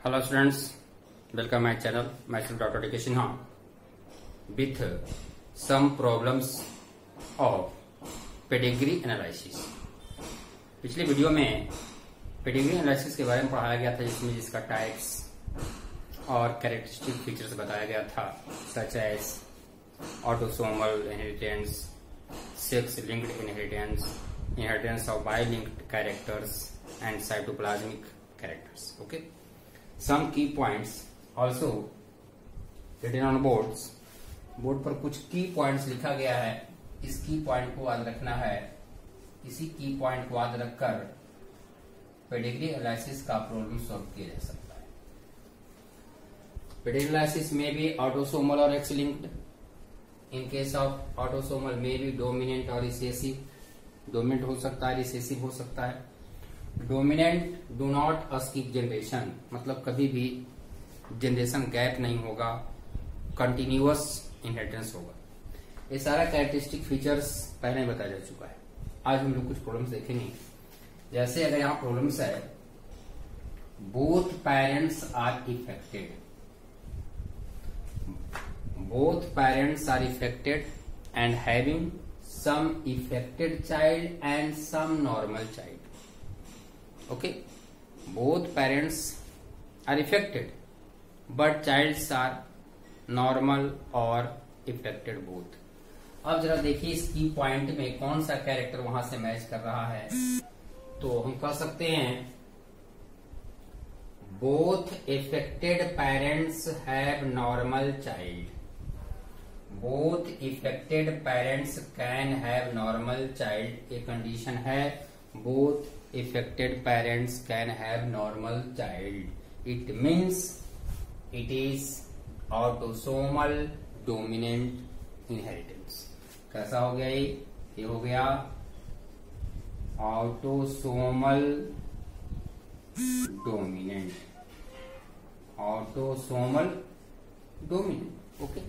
Hello students, welcome my channel. Myself Dr. D.K. Sinha with some problems of pedigree analysis. पिछले video में pedigree analysis के बारे में पढ़ाया गया था, जिसमें जिसका टाइप्स और कैरेक्टरिस्टिक फीचर्स बताया गया था, such as autosomal inheritance, sex linked inheritance, inheritance of by linked characters and cytoplasmic characters. Okay, some key points also written on boards. Board पर कुछ की पॉइंट्स लिखा गया है. इस की पॉइंट को याद रखना है. इसी की पॉइंट को याद रखकर पेडिग्री एनालिसिस का प्रॉब्लम सॉल्व किया जा सकता है. पेडिग्री एनालिसिस में भी ऑटोसोमल और x linked. In case of autosomal में भी डोमिनेंट और रिसेसिव. डोमिनेंट हो सकता है, रिसेसिव हो सकता है. Dominant do not skip generation, मतलब कभी भी जनरेशन गैप नहीं होगा, कंटिन्यूअस इनहेरिटेंस होगा. ये सारा कैरेक्टरिस्टिक फीचर्स पहले बताया जा चुका है. आज हम लोग कुछ प्रॉब्लम्स देखेंगे. जैसे अगर यहाँ प्रॉब्लम्स है, both parents are affected, both parents are affected and having some affected child and some normal child. Okay, both parents are affected but childs are normal or affected both. अब जरा देखिए इस की पॉइंट में कौन सा character वहां से मैच कर रहा है. तो हम कह सकते हैं both affected parents have normal child. Both affected parents can have normal child. ये कंडीशन है, both affected parents can have normal child. It means it is autosomal dominant inheritance. कैसा हो गया ये हो गया autosomal dominant. autosomal dominant. Okay,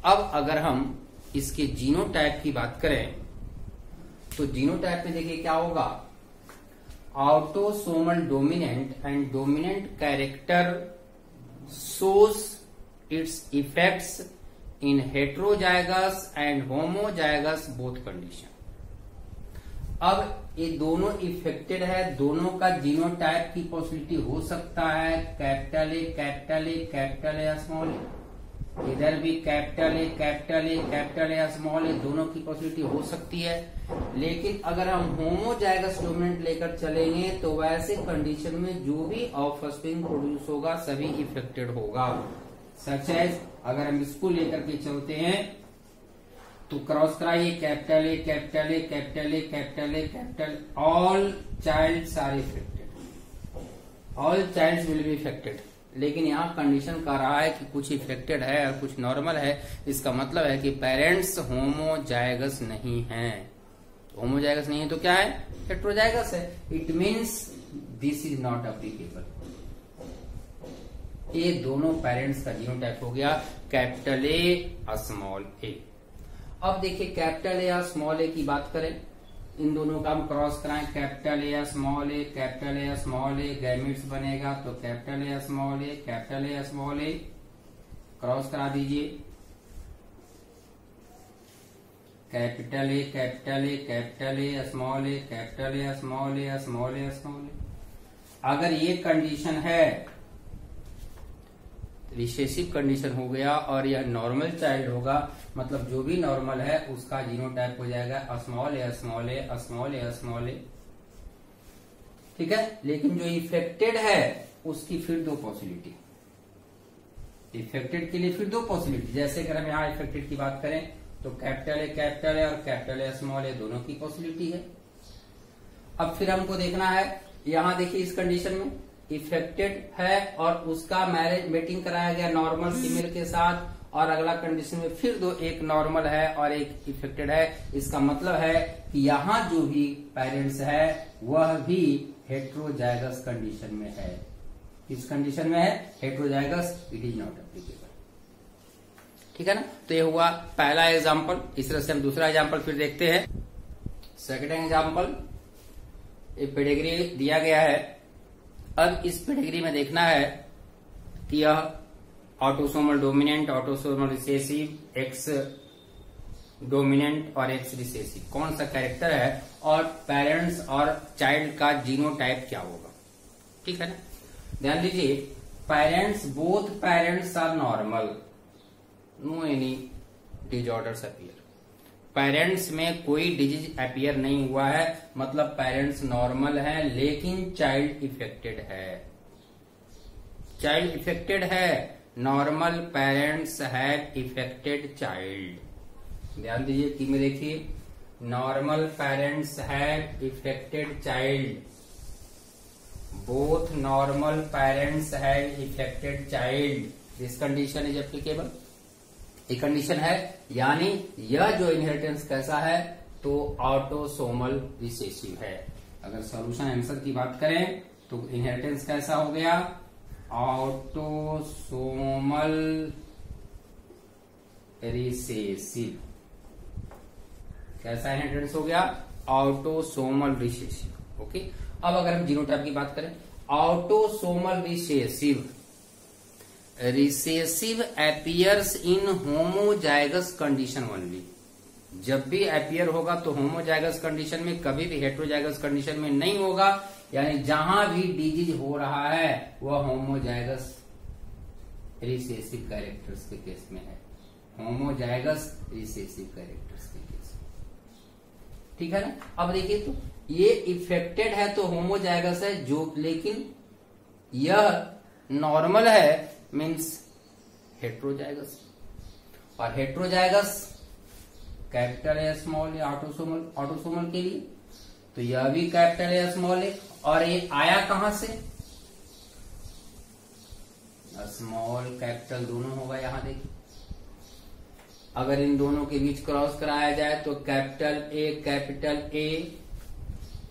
अब अगर हम इसके जीनोटाइप की बात करें तो जीनोटाइप में देखिए क्या होगा. autosomal dominant and dominant character shows its effects in heterozygous and homozygous both condition. अब ये दोनों इफेक्टेड है, दोनों का जीनोटाइप की पॉसिबिलिटी हो सकता है capital A capital A capital A small A. इधर भी capital A capital A capital A small A, दोनों की पॉसिबिलिटी हो सकती है. लेकिन अगर हम होमोजाइगस डोमिनेंट लेकर चलेंगे तो वैसे कंडीशन में जो भी ऑफस्प्रिंग प्रोड्यूस होगा सभी इफेक्टेड होगा. सच एज अगर हम इसको लेकर के चलते हैं तो क्रॉस कराइए capital A capital A capital A capital A capital, all childs are affected, all childs will be affected. लेकिन यहाँ कंडीशन कह रहा है कि कुछ इफेक्टेड है और कुछ नॉर्मल है. इसका मतलब है कि पेरेंट्स होमोजाइगस नहीं है. होमोजाइगस नहीं है तो क्या है, हेटेरोजाइगस है. It means this is not applicable. ये दोनों पेरेंट्स का जीनोटाइप हो गया कैपिटल ए स्मॉल ए. अब देखिए कैपिटल ए और स्मॉल ए की बात करें, इन दोनों का हम क्रॉस कराएं capital A small A capital A small A, gametes बनेगा तो capital A small A capital A small A. Cross करा दीजिए capital A capital A capital A small A capital A small A small A small A. अगर ये condition है, recessive condition हो गया और यह नॉर्मल चाइल्ड होगा, मतलब जो भी नॉर्मल है उसका जीनोटाइप हो जाएगा small A small A small A small ए. ठीक है, लेकिन जो इफेक्टेड है उसकी फिर दो पॉसिबिलिटी. इफेक्टेड के लिए फिर दो पॉसिबिलिटी. जैसे अगर हम यहाँ इफेक्टेड की बात करें तो कैपिटल ए और कैपिटल ए स्मॉल ए दोनों की पॉसिबिलिटी है. अब फिर हमको देखना है, यहाँ देखिए इस कंडीशन में इफेक्टेड है और उसका मैरिज मेटिंग कराया गया नॉर्मल फीमेल के साथ, और अगला कंडीशन में फिर दो, एक नॉर्मल है और एक इफेक्टेड है. इसका मतलब है कि यहाँ जो भी पेरेंट्स है वह भी हेटेरोजाइगस कंडीशन में है. किस कंडीशन में है, heterozygous. It is not applicable. ठीक है ना. तो ये हुआ पहला एग्जाम्पल. इस तरह से हम दूसरा एग्जाम्पल फिर देखते हैं. सेकेंड एग्जाम्पल, ये पेडिग्री दिया गया है. अब इस पेडिग्री में देखना है कि यह autosomal dominant, autosomal recessive, x dominant और एक्स रिसेसिव कौन सा कैरेक्टर है, और पेरेंट्स और चाइल्ड का जीनोटाइप क्या होगा। ठीक है ना। ध्यान दीजिए, parents, both parents are normal, no any disorders appear. Parents में कोई डिजीज अपीयर नहीं हुआ है, मतलब पेरेंट्स नॉर्मल है, लेकिन चाइल्ड इफेक्टेड है। चाइल्ड इफेक्टेड है, normal parents have affected child. ध्यान दीजिए कि में देखिए, normal parents have affected child, both normal parents have affected child, this condition is applicable. ये कंडीशन है, यानी यह जो इनहेरिटेंस कैसा है, तो ऑटोसोमल रिसेसिव है। अगर सॉल्यूशन आंसर की बात करें तो इनहेरिटेंस कैसा हो गया, ऑटोसोमल रिसेसिव। कैसा इनहेरिटेंस हो गया, ऑटोसोमल रिसेसिव। ओके, अब अगर हम जीनोटाइप की बात करें, ऑटोसोमल रिसेसिव, रिसेसिव अपीयर्स इन होमोजाइगस कंडीशन ओनली। जब भी अपीयर होगा तो होमोजाइगस कंडीशन में, कभी भी हेट्रोजाइगस कंडीशन में नहीं होगा। यानी जहां भी डिजीज हो रहा है वह होमोजाइगस रिसेसिव कैरेक्टर्स के केस में है, होमोजाइगस रिसेसिव कैरेक्टर्स के केस में। ठीक है ना। अब देखिए, तो ये इफेक्टेड है तो होमोजाइगस है, जो लेकिन यह नॉर्मल है मीन्स हेट्रोजाइगस, और हेट्रोजाइगस कैपिटल ए स्मॉल या ऑटोसोमल के लिए, तो यह भी कैपिटल ए स्मॉल है। और ये आया कहां से, स्मॉल कैपिटल दोनों होगा। यहां देखिए, अगर इन दोनों के बीच क्रॉस कराया जाए तो capital A capital A,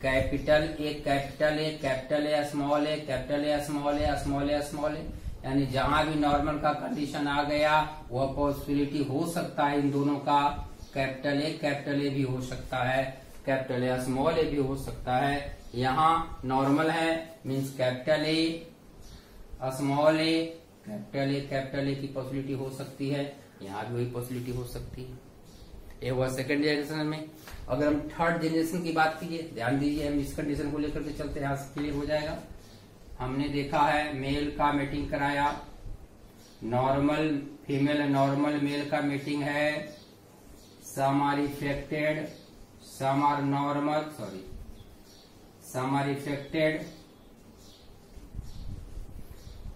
capital A capital A, capital A small A, capital A small A, small A small A. यानी जहां भी नॉर्मल का कंडीशन आ गया वह पॉसिबिलिटी हो सकता है इन दोनों का, कैपिटल ए भी हो सकता है, कैपिटल ए स्मॉल ए भी हो सकता है। यहाँ नॉर्मल है means capital A small A, capital ए की पॉसिबिलिटी हो सकती है, यहाँ भी वही पॉसिबिलिटी हो सकती है। ये हुआ सेकेंड जनरेशन में। अगर हम थर्ड जनरेशन की बात कीजिए, ध्यान दीजिए, हम इस कंडीशन को लेकर के चलते, यहाँ से क्लियर हो जाएगा। हमने देखा है मेल का मेटिंग कराया, नॉर्मल फीमेल नॉर्मल मेल का मेटिंग है, some are affected, some are normal, sorry some are affected.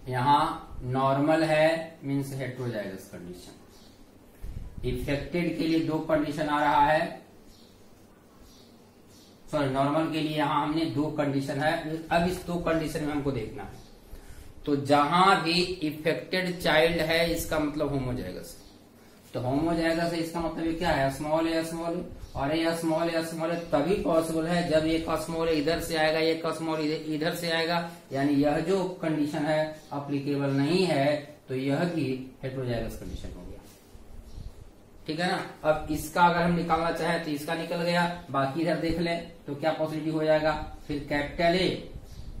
यहां नॉर्मल है मीन्स हेट्रोजाइगस कंडीशन। इफेक्टेड के लिए दो कंडीशन आ रहा है, सॉरी नॉर्मल के लिए यहां हमने दो कंडीशन है। अब इस दो कंडीशन में हमको देखना है, तो जहां भी इफेक्टेड चाइल्ड है इसका मतलब होमोजाइगस। तो होमोजाइगस है इसका मतलब क्या है, स्मॉल ए स्मॉल, और ये स्मॉल तभी पॉसिबल है जब एक स्मॉल इधर से आएगा, एक स्मॉल इधर से आएगा। यानी यह जो कंडीशन है अप्लीकेबल नहीं है, तो यह भी हेट्रोजाइगस कंडीशन हो गया। ठीक है ना। अब इसका अगर हम निकालना चाहें तो इसका निकल गया, बाकी इधर देख लें तो क्या पॉसिबिलिटी हो जाएगा, फिर capital A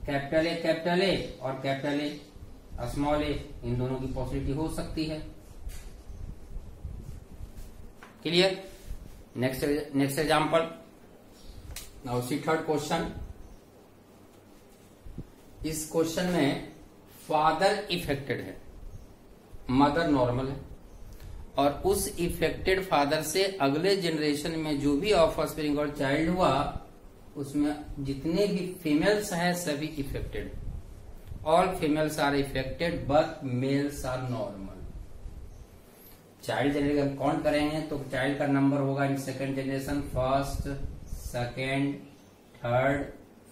capital A capital ए और कैपिटल ए स्मॉल ए, इन दोनों की पॉसिबिलिटी हो सकती है। Clear. Next example, now see third question. इस क्वेश्चन में फादर इफेक्टेड है, मदर नॉर्मल है, और उस इफेक्टेड फादर से अगले जनरेशन में जो भी ऑफस्प्रिंग और चाइल्ड हुआ उसमें जितने भी फीमेल्स हैं सभी affected, all females are affected but males are normal. Child generation count करेंगे तो चाइल्ड का नंबर होगा in second generation, first second third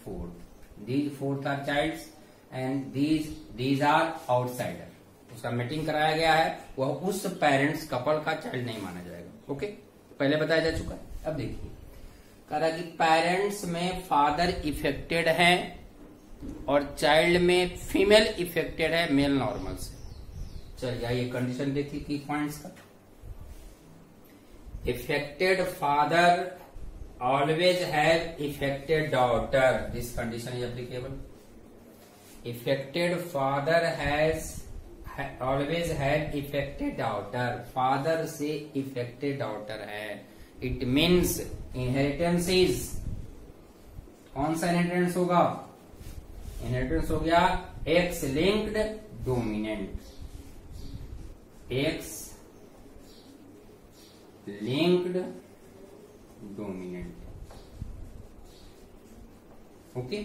fourth. These fourth are childs and these are outsider. उसका मीटिंग कराया गया है, वह उस पेरेंट्स कपल का चाइल्ड नहीं माना जाएगा। ओके, पहले बताया जा चुका है। अब देखिए, कह रहा कि पेरेंट्स में फादर इफेक्टेड है और चाइल्ड में फीमेल इफेक्टेड है मेल नॉर्मल से। चलिए ये कंडीशन देखिए की पॉइंट्स का। Affected father always have affected daughter, this condition is applicable. Affected father always had affected daughter, father से इफेक्टेड डॉटर है। इट मीन्स इनहेरिटेंस इज, कौन सा इनहेरिटेंस होगा? इनहेरिटेंस हो गया x linked dominant, x linked dominant. Okay,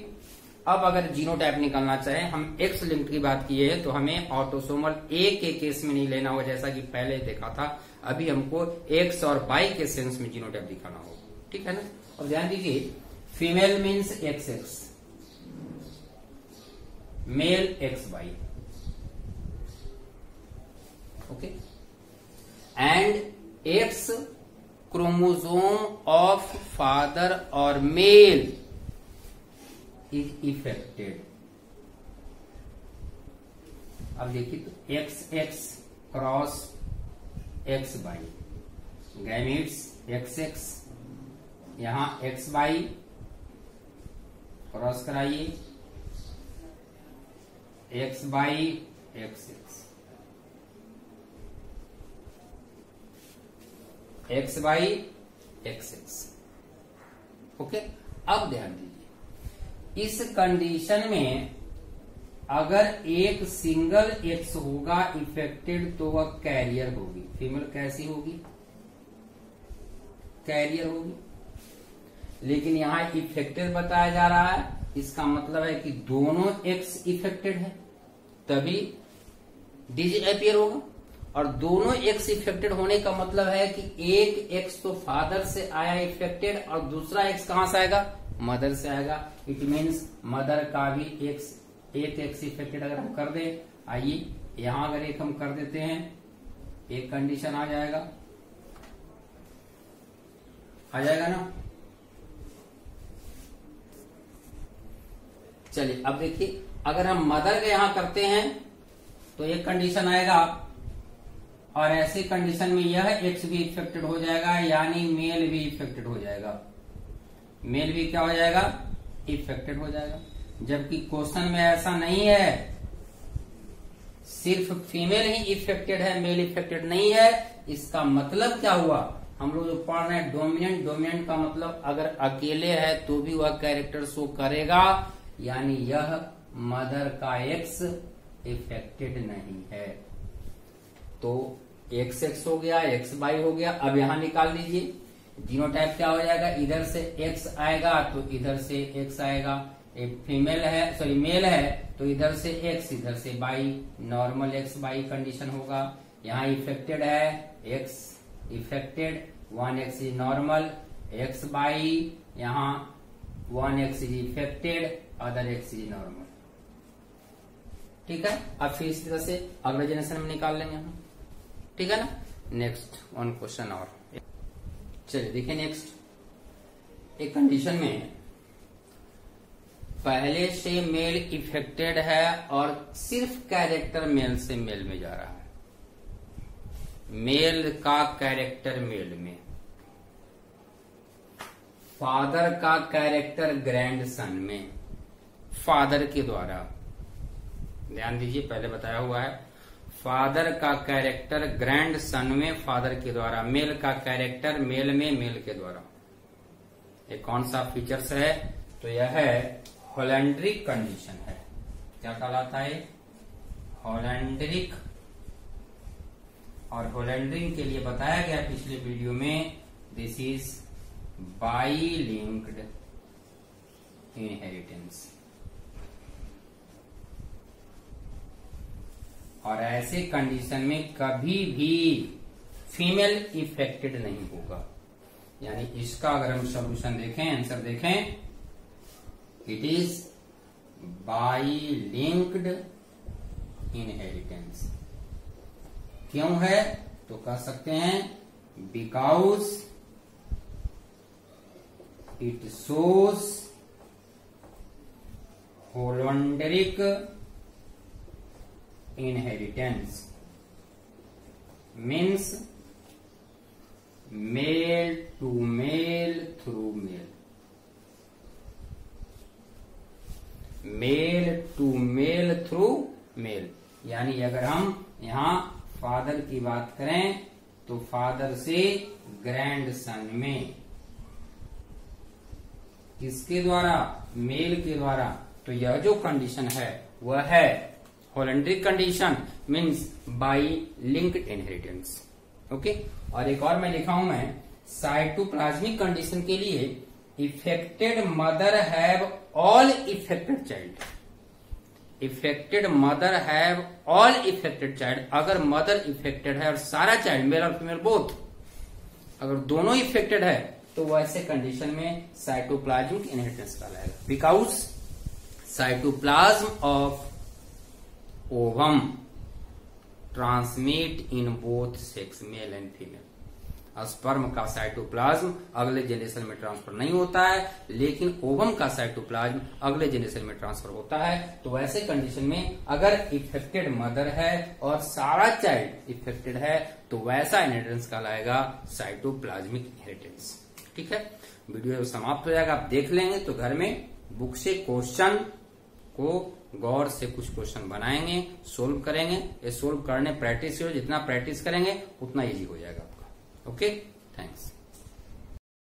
अब अगर genotype निकालना चाहे, हम एक्स लिंक्ड की बात किए हैं तो हमें ऑटोसोमल ए के केस में नहीं लेना होगा जैसा कि पहले देखा था। अभी हमको एक्स और वाई के सेंस में जीनोटाइप दिखाना होगा, ठीक है ना। अब ध्यान दीजिए, female means X X, male X Y, okay, and X chromosome of father और मेल इज इफेक्टेड। अब देखिए तो X X cross X Y, gametes X X, यहां एक्स वाई क्रॉस कराइए, X Y X X, X Y X X. Okay, अब ध्यान दीजिए, इस कंडीशन में अगर एक सिंगल एक्स होगा इफेक्टेड तो वह कैरियर होगी। फीमेल कैसी होगी? कैरियर होगी। लेकिन यहां इफेक्टेड बताया जा रहा है, इसका मतलब है कि दोनों एक्स इफेक्टेड है, तभी डीजे अपीयर होगा। और दोनों एक्स इफेक्टेड होने का मतलब है कि एक एक्स तो फादर से आया इफेक्टेड और दूसरा एक्स कहां से आएगा? मदर से आएगा। इट मीन्स मदर का भी एक एक्स इफेक्टेड अगर हम कर दे, आइए यहां अगर एक हम कर देते हैं, एक कंडीशन आ जाएगा ना। चलिए अब देखिए, अगर हम मदर के यहां करते हैं तो एक कंडीशन आएगा, और ऐसे कंडीशन में यह एक्स भी इफेक्टेड हो जाएगा, यानी मेल भी इफेक्टेड हो जाएगा। मेल भी क्या हो जाएगा? इफेक्टेड हो जाएगा। जबकि क्वेश्चन में ऐसा नहीं है, सिर्फ फीमेल ही इफेक्टेड है, मेल इफेक्टेड नहीं है। इसका मतलब क्या हुआ? हम लोग जो पढ़ रहे हैं डोमिनेंट, डोमिनेंट का मतलब अगर अकेले है तो भी वह कैरेक्टर शो करेगा, यानी यह मदर का एक्स इफेक्टेड नहीं है। तो एक्स एक्स हो गया, एक्स वाई हो गया। अब यहां निकाल लीजिए जीनोटाइप क्या हो जाएगा? इधर से एक्स आएगा तो इधर से एक्स आएगा। एक फीमेल है, सॉरी मेल है, तो इधर से एक्स इधर से Y, normal X Y condition होगा। यहाँ इफेक्टेड है, X affected, 1x is normal, X Y, यहाँ 1x is affected, other x is normal. ठीक है, अब फिर इस तरह से अगले जनरेशन में निकाल लेंगे हम, ठीक है ना। नेक्स्ट वन क्वेश्चन और, चलिए देखिए नेक्स्ट। एक कंडीशन में पहले से मेल इफेक्टेड है और सिर्फ कैरेक्टर मेल से मेल में जा रहा है, मेल का कैरेक्टर मेल में, फादर का कैरेक्टर ग्रैंडसन में, फादर के द्वारा। ध्यान दीजिए, पहले बताया हुआ है फादर का कैरेक्टर ग्रैंडसन में फादर के द्वारा, मेल का कैरेक्टर मेल में मेल के द्वारा। ये कौन सा फीचर्स है? तो यह है होलैंड्रिक कंडीशन है। क्या कहलाता है? होलैंड्रिक। और होलैंड्रिक के लिए बताया गया पिछले वीडियो में, दिस इज बाइलिंक्ड इनहेरिटेंस। और ऐसे कंडीशन में कभी भी फीमेल इफेक्टेड नहीं होगा। यानी इसका अगर हम सॉल्यूशन देखें, आंसर देखें, इट इज बाइलिंक्ड इनहेरिटेंस। क्यों है? तो कह सकते हैं because it shows holandric inheritance means male to male through male, male to male through male। यानी अगर हम यहाँ फादर की बात करें तो फादर से ग्रैंडसन में, किसके द्वारा, मेल के द्वारा। तो यह जो कंडीशन है वह है holandric condition, means Y linked inheritance. Okay, और एक और मैं लिखा हूं मैं, साइटोप्लाज्मिक कंडीशन के लिए affected mother have all affected child, affected mother have all affected child. अगर मदर इफेक्टेड है और सारा चाइल्ड, मेल और फीमेल बोथ, अगर दोनों इफेक्टेड है तो वैसे कंडीशन में साइटोप्लाज्मिक इनहेरिटेंस कहलाएगा। Because cytoplasm of ovum transmit in both sex, male and female. Sperm का साइटोप्लाज्म अगले जनरेशन में ट्रांसफर नहीं होता है, लेकिन ओवम का साइटोप्लाज्म अगले जनरेशन में ट्रांसफर होता है। तो वैसे कंडीशन में अगर इफेक्टेड मदर है और सारा चाइल्ड इफेक्टेड है तो वैसा इनहेरिटेंस कहलाएगा साइटोप्लाज्मिक इनहेरिटेंस। ठीक है, वीडियो समाप्त हो जाएगा, आप देख लेंगे तो घर में बुक से क्वेश्चन को गौर से कुछ क्वेश्चन बनाएंगे, सोल्व करेंगे। ये सोल्व करने प्रैक्टिस हो, जितना प्रैक्टिस करेंगे उतना इजी हो जाएगा आपका। Okay, thanks.